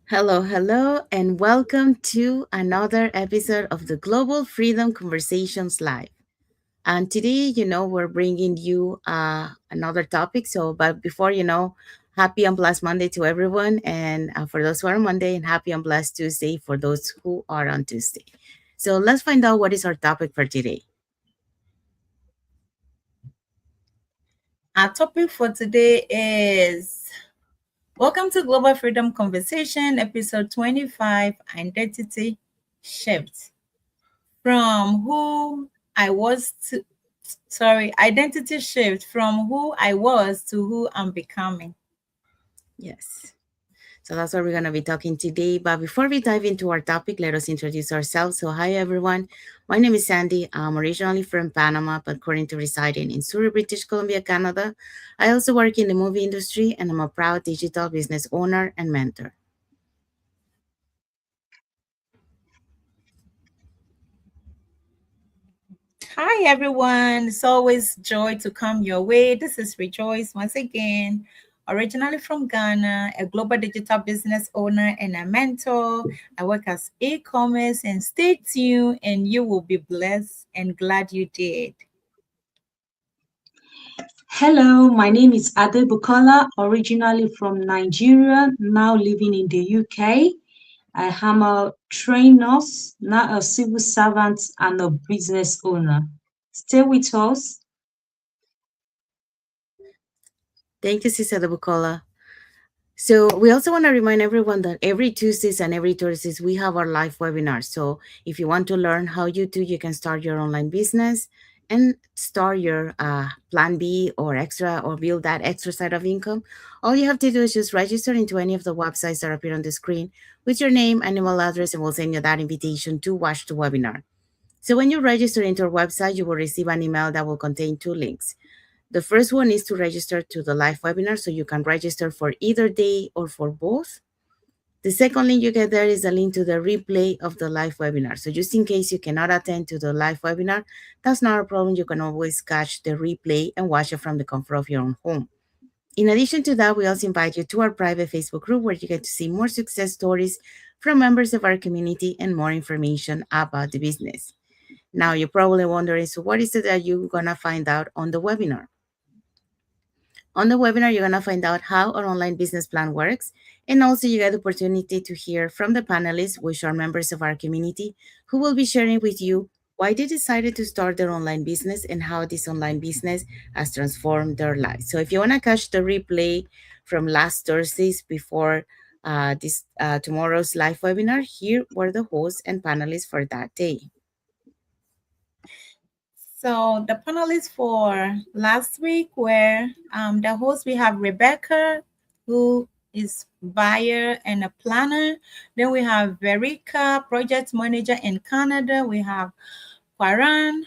Hello, hello, and welcome to another episode of the Global Freedom Conversations Live. And today, we're bringing you another topic. But before, happy and blessed Monday to everyone. And for those who are on Monday, and happy and blessed Tuesday for those who are on Tuesday. So let's find out what is our topic for today. Our topic for today is Welcome to Global Freedom Conversation, episode 25 Identity Shift. From who I was to, Identity shift from who I was to who I'm becoming. Yes. So that's what we're going to be talking today. But before we dive into our topic, let us introduce ourselves. So, hi everyone. My name is Sandy. I'm originally from Panama, but currently residing in Surrey, British Columbia, Canada. I also work in the movie industry, and I'm a proud digital business owner and mentor. Hi, everyone. It's always joy to come your way. This is Rejoice once again, originally from Ghana, a global digital business owner and a mentor. I work as e commerce and stay tuned, and you will be blessed and glad you did. Hello, my name is Ade Bukola, originally from Nigeria, now living in the UK. I am a trained nurse, now a civil servant and a business owner. Stay with us. Thank you, Cesar Bucola. So we also want to remind everyone that every Tuesdays and every Thursdays we have our live webinars. So if you want to learn how you can start your online business and start your plan B or extra or build that extra side of income, all you have to do is just register into any of the websites that appear on the screen with your name and email address, and we'll send you that invitation to watch the webinar. So when you register into our website, you will receive an email that will contain two links. The first one is to register to the live webinar, so you can register for either day or for both. The second link you get there is a link to the replay of the live webinar. So just in case you cannot attend to the live webinar, that's not a problem. You can always catch the replay and watch it from the comfort of your own home. In addition to that, we also invite you to our private Facebook group where you get to see more success stories from members of our community and more information about the business. Now, you're probably wondering, so what is it that you're going to find out on the webinar? On the webinar, you're going to find out how our online business plan works. And also you get the opportunity to hear from the panelists, which are members of our community, who will be sharing with you why they decided to start their online business and how this online business has transformed their lives. So if you want to catch the replay from last Thursdays before this tomorrow's live webinar, here were the hosts and panelists for that day. So the panelists for last week were the hosts. We have Rebecca, who is buyer and a planner. Then we have Verica, project manager in Canada. We have Kwaran,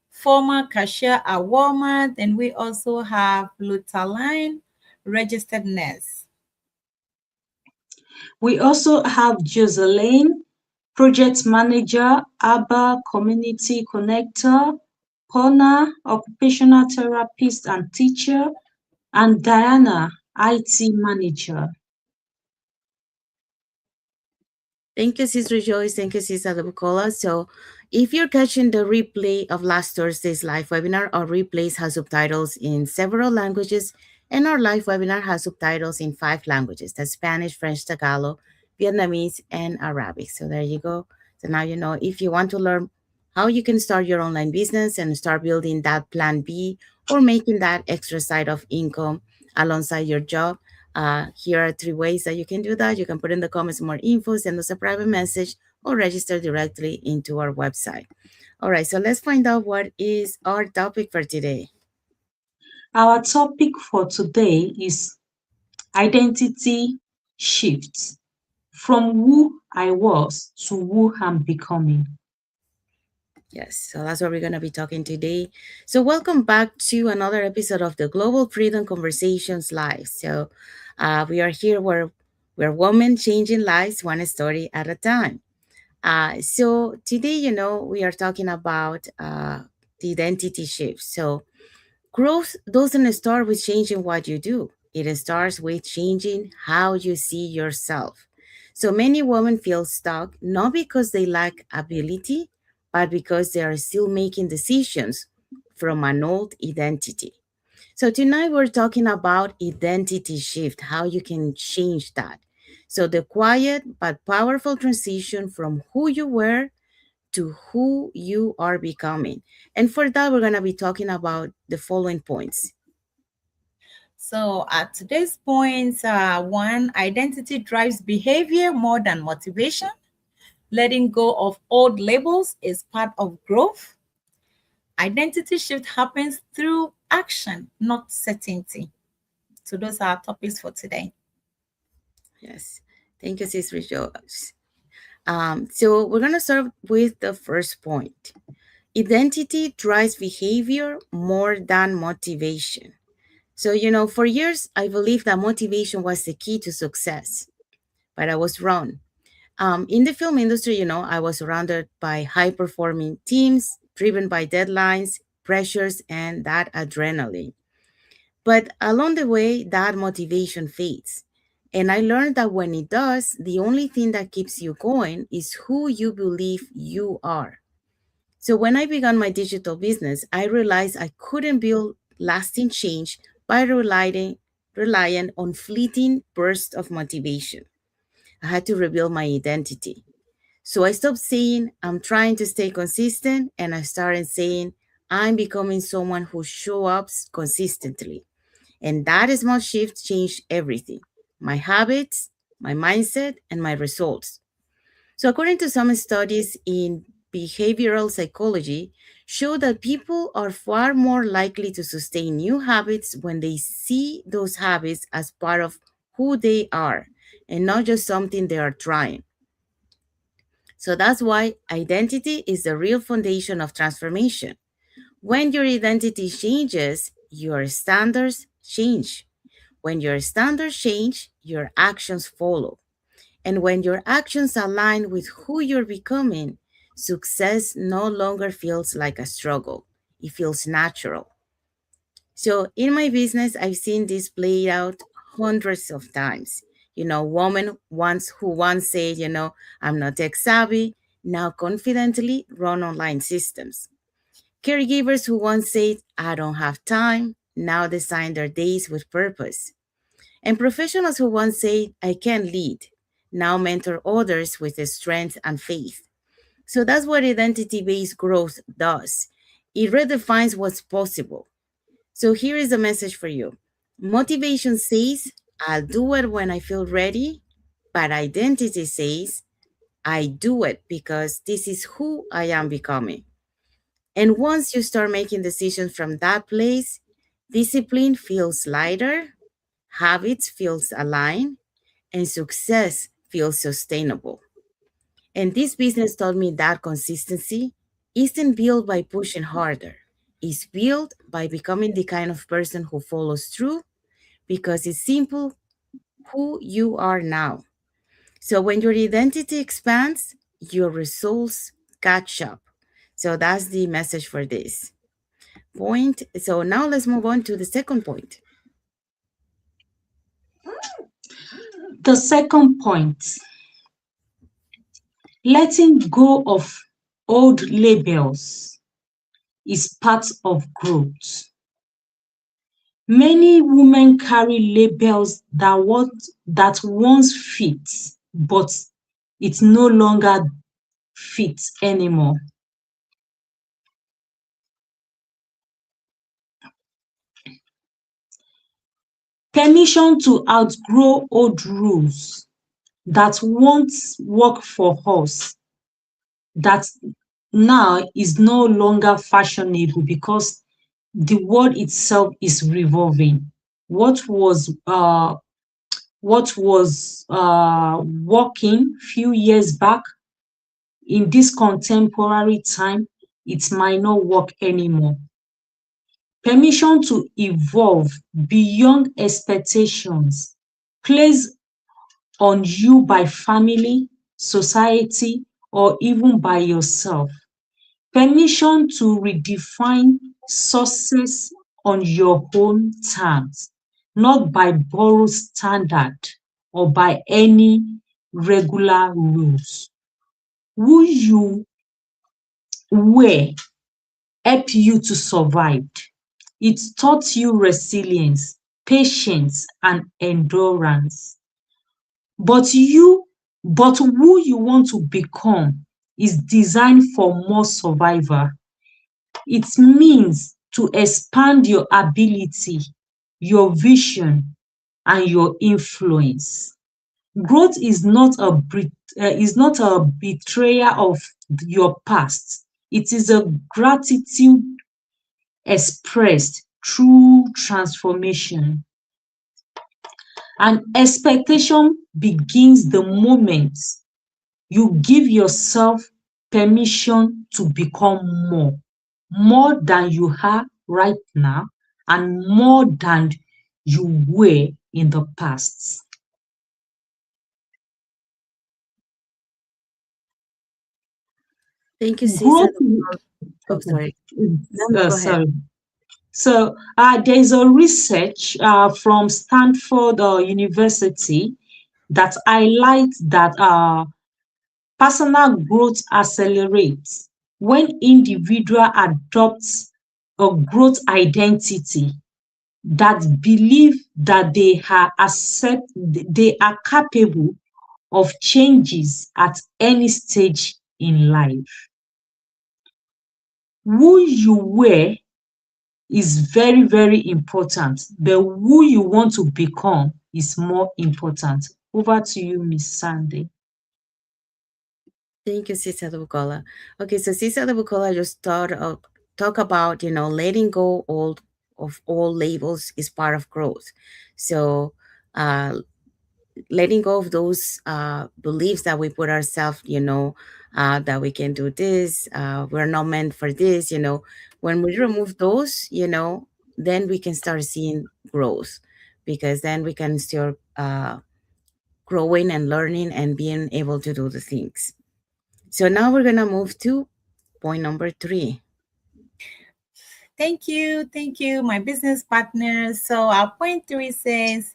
former cashier at Walmart. And we also have Lutaline, registered nurse. We also have Joseline, project manager, ABBA community connector, Pona, occupational therapist and teacher, and Diana, IT manager. Thank you, Sis Rejoice. Thank you, Sis Adabukola. So if you're catching the replay of last Thursday's live webinar, our replays have subtitles in several languages, and our live webinar has subtitles in 5 languages. That's Spanish, French, Tagalog, Vietnamese, and Arabic. So there you go. So now you know if you want to learn how you can start your online business and start building that plan B or making that extra side of income alongside your job, here are 3 ways that you can do that. You can put in the comments more info, send us a private message, or register directly into our website. All right, so let's find out what is our topic for today. Our topic for today is identity shifts from who I was to who I'm becoming. Yes, so that's what we're going to be talking today. So, welcome back to another episode of the Global Freedom Conversations Live. So, we are here where we're women changing lives one story at a time. So today, we are talking about the identity shift. So growth doesn't start with changing what you do. It starts with changing how you see yourself. So many women feel stuck not because they lack ability, but because they are still making decisions from an old identity. So tonight we're talking about identity shift, how you can change that. So the quiet but powerful transition from who you were to who you are becoming. And for that, we're going to be talking about the following points. So at today's point, one, identity drives behavior more than motivation. Letting go of old labels is part of growth. Identity shift happens through action, not certainty. So those are our topics for today. Yes. Thank you, Sis Rachel. So we're going to start with the first point. Identity drives behavior more than motivation. So, for years, I believed that motivation was the key to success, but I was wrong. In the film industry, I was surrounded by high performing teams driven by deadlines, pressures, and that adrenaline. But along the way, that motivation fades. And I learned that when it does, the only thing that keeps you going is who you believe you are. So when I began my digital business, I realized I couldn't build lasting change by relying on fleeting bursts of motivation. I had to rebuild my identity. So I stopped saying I'm trying to stay consistent and I started saying I'm becoming someone who shows up consistently. And that small shift changed everything: my habits, my mindset, and my results. So, according to some studies in behavioral psychology, show that people are far more likely to sustain new habits when they see those habits as part of who they are and not just something they are trying. So that's why identity is the real foundation of transformation. When your identity changes, your standards change. When your standards change, your actions follow. And when your actions align with who you're becoming, success no longer feels like a struggle. It feels natural. So in my business, I've seen this played out hundreds of times. Women who once said, I'm not tech savvy, now confidently run online systems. Caregivers who once said, I don't have time, now design their days with purpose. And professionals who once said, I can't lead, now mentor others with strength and faith. So that's what identity based growth does. It redefines what's possible. So here is the message for you: motivation says, I'll do it when I feel ready, but identity says, I do it because this is who I am becoming. And once you start making decisions from that place, discipline feels lighter, habits feels aligned, and success feels sustainable. And this business taught me that consistency isn't built by pushing harder. It's built by becoming the kind of person who follows through because it's simple who you are now. So when your identity expands, your results catch up. So that's the message for this point. So now let's move on to the second point. The second point, letting go of old labels is part of growth. Many women carry labels that once fit, but it no longer fits anymore. Permission to outgrow old rules that once worked for us, that now is no longer fashionable because the world itself is revolving. What was uh, working few years back in this contemporary time, it might not work anymore. Permission to evolve beyond expectations placed on you by family, society, or even by yourself. Permission to redefine success on your own terms, not by borrowed standard or by any regular rules. Who you were help you to survive. It taught you resilience, patience, and endurance. But you but who you want to become is designed for more survival. It means to expand your ability, your vision, and your influence. Growth is not a betrayal of your past. It is a gratitude expressed through transformation. And expectation begins the moment you give yourself permission to become more than you are right now, and more than you were in the past. Thank you, Cesar. Growth, Oh, okay, sorry. No, no, go ahead. sorry. So there's a research from Stanford University that highlights that personal growth accelerates when individual adopts a growth identity that believe that they are capable of changes at any stage in life. Who you were is very, very important, but who you want to become is more important. Over to you, Miss Sandy. Thank you, Cesar Bucola. Okay, so Cesar Bucola just talk about, letting go of all labels is part of growth. So uh, letting go of those beliefs that we put ourselves, that we can do this, we're not meant for this, when we remove those, then we can start seeing growth, because then we can start growing and learning and being able to do the things. So now we're going to move to point number 3. Thank you, my business partners. So our point 3 says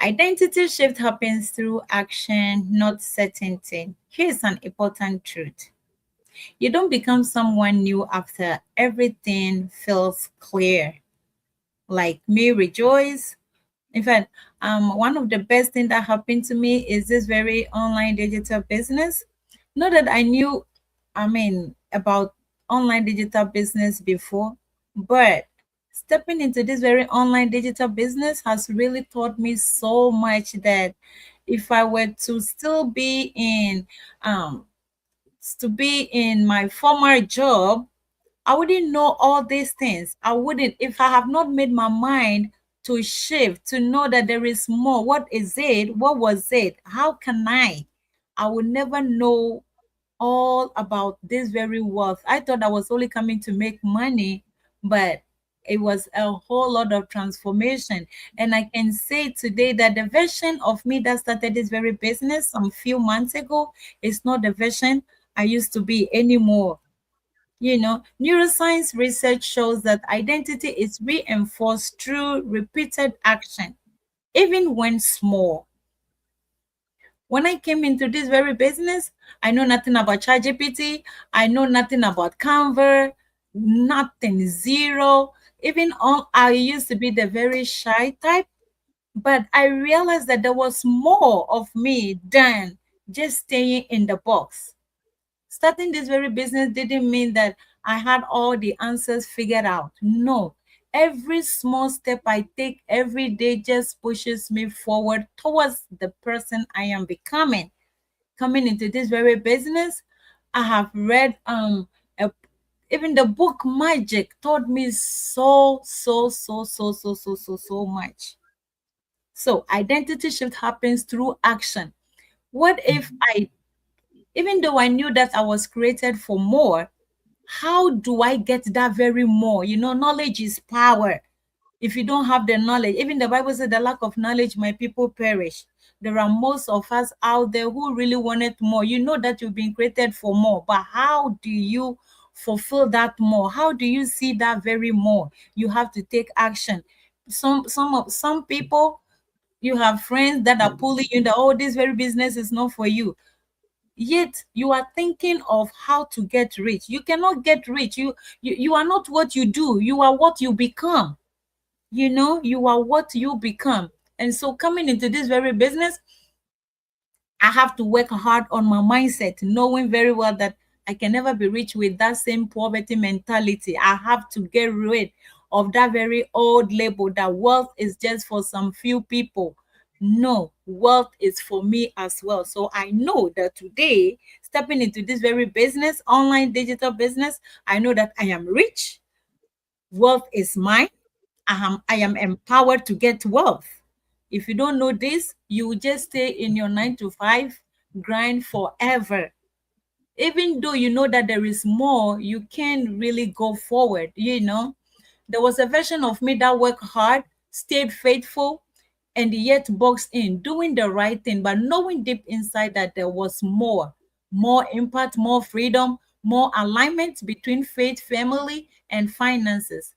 identity shift happens through action, not certainty. Here's an important truth. You don't become someone new after everything feels clear. Like me, rejoice. In fact, one of the best thing that happened to me is this very online digital business. Not that I knew, about online digital business before, but stepping into this very online digital business has really taught me so much that if I were to still be um in my former job, I wouldn't know all these things. I wouldn't, if I have not made my mind to shift, to know that there is more. What is it? What was it? How can I? I would never know all about this very wealth. I thought I was only coming to make money, but it was a whole lot of transformation. And I can say today that the version of me that started this very business some few months ago is not the version I used to be anymore. Neuroscience research shows that identity is reinforced through repeated action, even when small. When I came into this very business, I know nothing about ChatGPT. I know nothing about Canva, nothing, zero. Even all, I used to be the very shy type, but I realized that there was more of me than just staying in the box. Starting this very business didn't mean that I had all the answers figured out. No. Every small step I take every day just pushes me forward towards the person I am becoming. Coming into this very business, I have read a, even the book Magic taught me so much. So identity shift happens through action. What if I, even though I knew that I was created for more, how do I get that very more? Knowledge is power. If you don't have the knowledge, even the Bible said, the lack of knowledge, my people perish. There are most of us out there who really wanted more. You know that you've been created for more, but how do you fulfill that more? How do you see that very more? You have to take action. Some people, You have friends that are pulling you that, oh, this very business is not for you. Yet you are thinking of how to get rich. You cannot get rich. You are not what you do. You are what you become. You are what you become. And so coming into this very business, I have to work hard on my mindset, knowing very well that I can never be rich with that same poverty mentality. I have to get rid of that very old label that wealth is just for some few people. No, wealth is for me as well. So I know that today, stepping into this very business, online digital business, I know that I am rich. Wealth is mine. I am empowered to get wealth. If you don't know this, you will just stay in your 9 to 5 grind forever. Even though you know that there is more, you can't really go forward. There was a version of me that worked hard, stayed faithful, and yet boxed in, doing the right thing, but knowing deep inside that there was more impact, more freedom, more alignment between faith, family, and finances.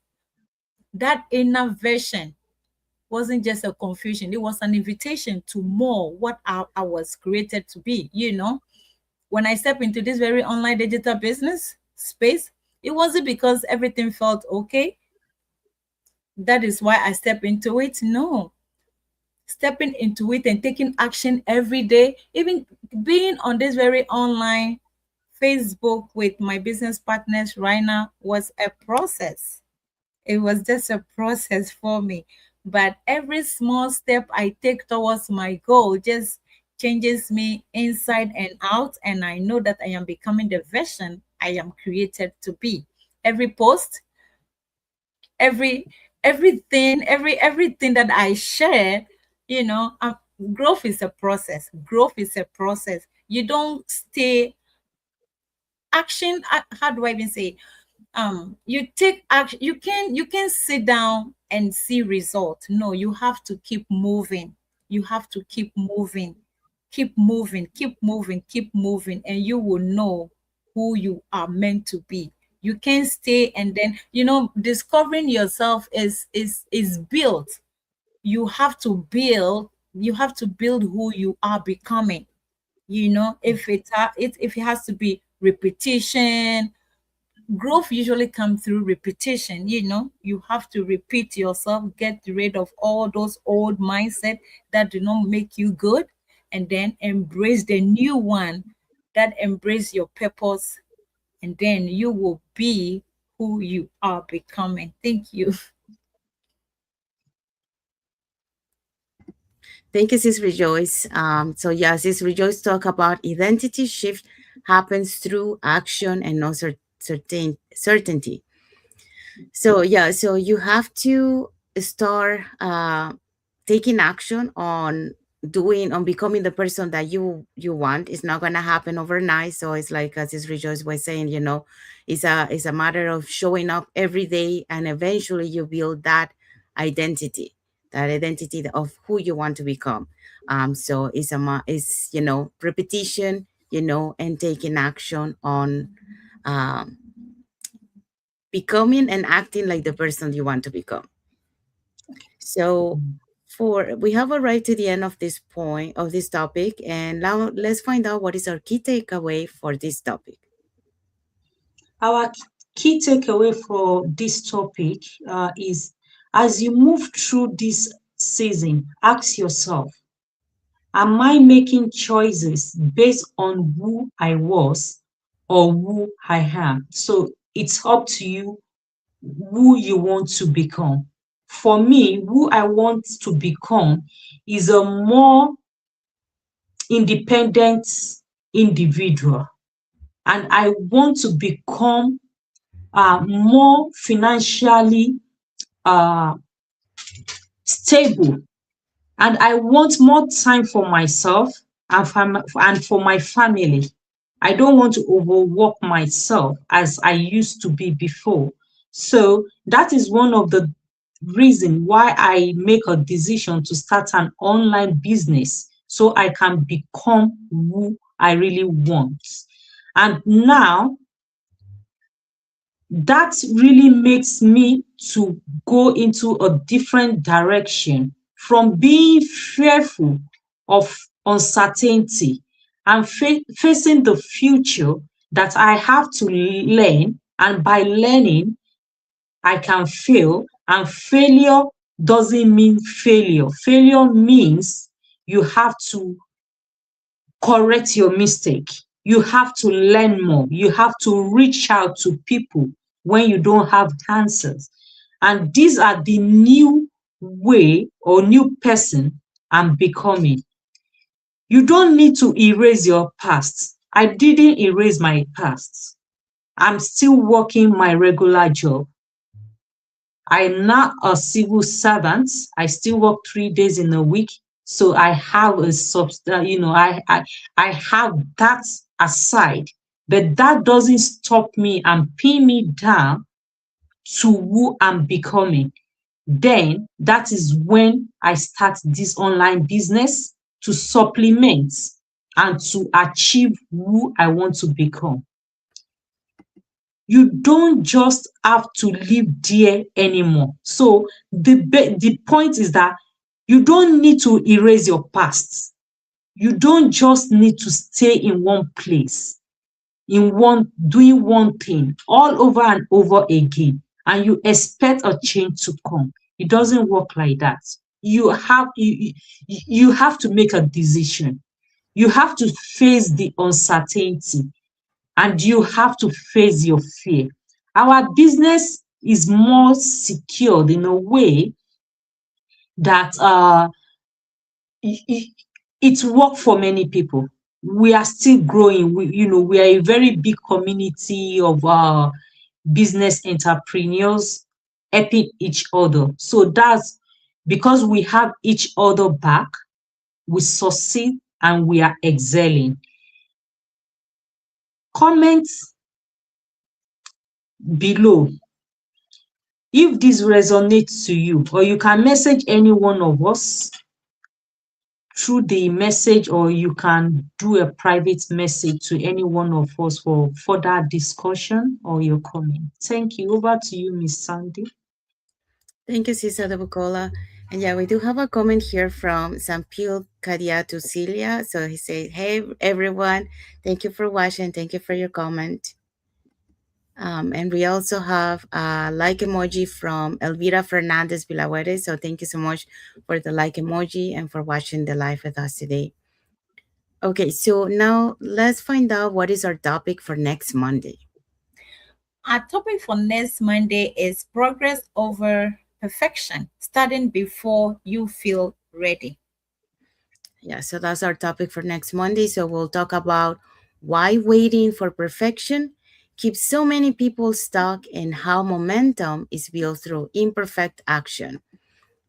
That inner version wasn't just a confusion, it was an invitation to more what I was created to be. When I step into this very online digital business space, it wasn't because everything felt okay. That is why I step into it. No, stepping into it and taking action every day, even being on this very online Facebook with my business partners right now was a process. It was just a process for me. But every small step I take towards my goal just changes me inside and out. And I know that I am becoming the version I am created to be. Every post, every everything that I share, growth is a process. Growth is a process. You don't stay action. How do I even say? You take action. You can sit down and see result. No, you have to keep moving. You have to keep moving, keep moving, keep moving, keep moving, and you will know who you are meant to be. You can't stay, and then discovering yourself is built. You have to build who you are becoming. If it has to be repetition. Growth usually comes through repetition. You have to repeat yourself, get rid of all those old mindset that do not make you good, and then embrace the new one that embrace your purpose, and then you will be who you are becoming. Thank you. Thank you, Sis Rejoice. So yeah, Sis Rejoice talk about identity shift happens through action and no certainty. So yeah, so you have to start taking action on becoming the person that you want. It's not gonna happen overnight. So it's like, as this Rejoice was saying, it's a matter of showing up every day, and eventually you build identity that identity of who you want to become. So it's repetition, and taking action on um becoming and acting like the person you want to become. So for we have arrived to the end of this point of this topic, and now let's find out what is our key takeaway for this topic. Our key takeaway for this topic is, as you move through this season, ask yourself, am I making choices based on who I was or who I am? So it's up to you who you want to become. For me, who I want to become is a more independent individual, and I want to become more financially uh, stable, and I want more time for myself and for my family. I don't want to overwork myself as I used to be before. So that is one of the reason why I make a decision to start an online business, so I can become who I really want. And now that really makes me to go into a different direction from being fearful of uncertainty and facing the future that I have to learn, and by learning I can fail, and failure doesn't mean failure. Failure means you have to correct your mistake. You have to learn more. You have to reach out to people when you don't have answers. And these are the new way or new person I'm becoming. You don't need to erase your past. I didn't erase my past. I'm still working my regular job. I'm not a civil servant. I still work 3 days in a week. So I have a I have that aside, but that doesn't stop me and pin me down to who I'm becoming. Then that is when I start this online business to supplement and to achieve who I want to become. You don't just have to live there anymore. So the point is that you don't need to erase your past. You don't just need to stay in one place, in one doing one thing all over and over again, and you expect a change to come. It doesn't work like that. You have to make a decision. You have to face the uncertainty, and you have to face your fear. Our business is more secured in a way that it, it works for many people. We are still growing. We are a very big community of business entrepreneurs helping each other. So that's because we have each other back, we succeed and we are excelling. Comment below if this resonates to you, or you can message any one of us through the message, or you can do a private message to any one of us for further discussion or your comment. Thank you. Over to you, Miss Sandy. Thank you, Cisa de Bucola. And yeah, we do have a comment here from Sampil Kadiatu Cilia. So he said, hey, everyone, thank you for watching. Thank you for your comment. And we also have a like emoji from Elvira Fernandez Villahuere. So thank you so much for the like emoji and for watching the live with us today. Okay, so now let's find out what is our topic for next Monday. Our topic for next Monday is progress over perfection, starting before you feel ready. Yeah, so that's our topic for next Monday. So we'll talk about why waiting for perfection keeps so many people stuck and how momentum is built through imperfect action.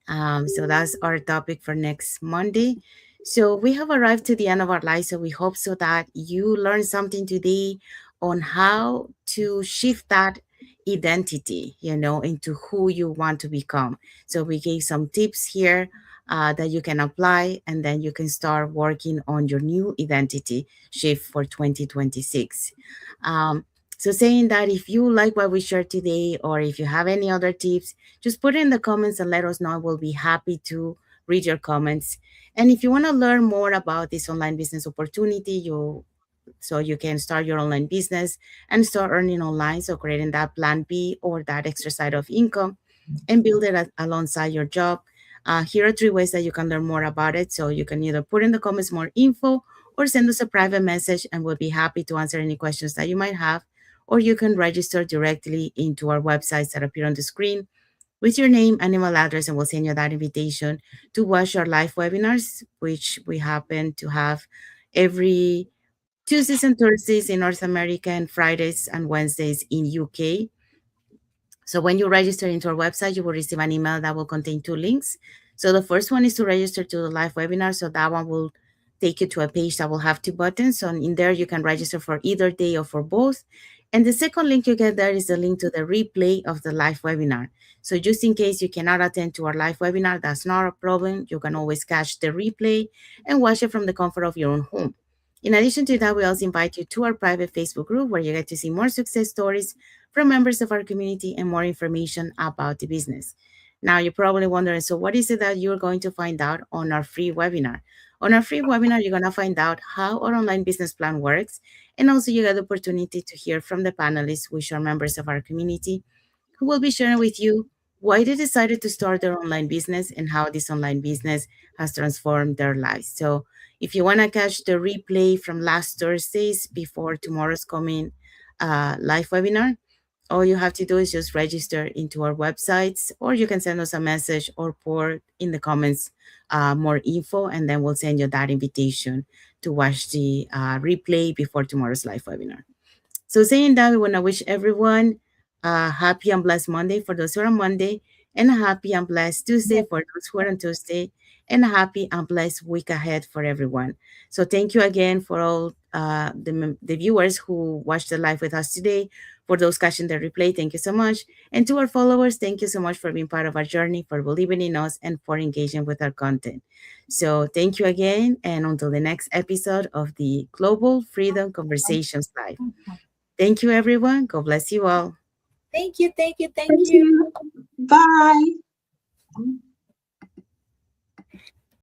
So that's our topic for next Monday. So we have arrived to the end of our life. So we hope so that you learned something today on how to shift that identity, into who you want to become. So we gave some tips here that you can apply, and then you can start working on your new identity shift for 2026. Um, so saying that, if you like what we shared today, or if you have any other tips, just put it in the comments and let us know. We'll be happy to read your comments. And if you want to learn more about this online business opportunity, you can start your online business and start earning online. So creating that plan B or that extra side of income and build it alongside your job. Here are 3 ways that you can learn more about it. So you can either put in the comments more info or send us a private message, and we'll be happy to answer any questions that you might have. Or you can register directly into our websites that appear on the screen with your name and email address, and we'll send you that invitation to watch our live webinars, which we happen to have every Tuesdays and Thursdays in North America and Fridays and Wednesdays in UK. So when you register into our website, you will receive an email that will contain 2 links. So the first one is to register to the live webinar. So that one will take you to a page that will have 2 buttons. So in there, you can register for either day or for both. And the second link you get there is the link to the replay of the live webinar. So just in case you cannot attend to our live webinar, that's not a problem. You can always catch the replay and watch it from the comfort of your own home. In addition to that, we also invite you to our private Facebook group where you get to see more success stories from members of our community and more information about the business. Now you're probably wondering, so what is it that you're going to find out on our free webinar? On our free webinar, you're going to find out how our online business plan works. And also you get the opportunity to hear from the panelists, which are members of our community, who will be sharing with you why they decided to start their online business and how this online business has transformed their lives. So if you want to catch the replay from last Thursdays before tomorrow's coming live webinar, all you have to do is just register into our websites, or you can send us a message or pour in the comments more info, and then we'll send you that invitation to watch the replay before tomorrow's live webinar. So saying that, we want to wish everyone a happy and blessed Monday for those who are on Monday, and a happy and blessed Tuesday for those who are on Tuesday, and a happy and blessed week ahead for everyone. So thank you again for all the viewers who watched the live with us today. For those catching the replay, thank you so much. And to our followers, thank you so much for being part of our journey, for believing in us, and for engaging with our content. So thank you again, and until the next episode of the Global Freedom Conversations Live. Thank you, everyone. God bless you all. Thank you, thank you, thank Thank you. you. Bye.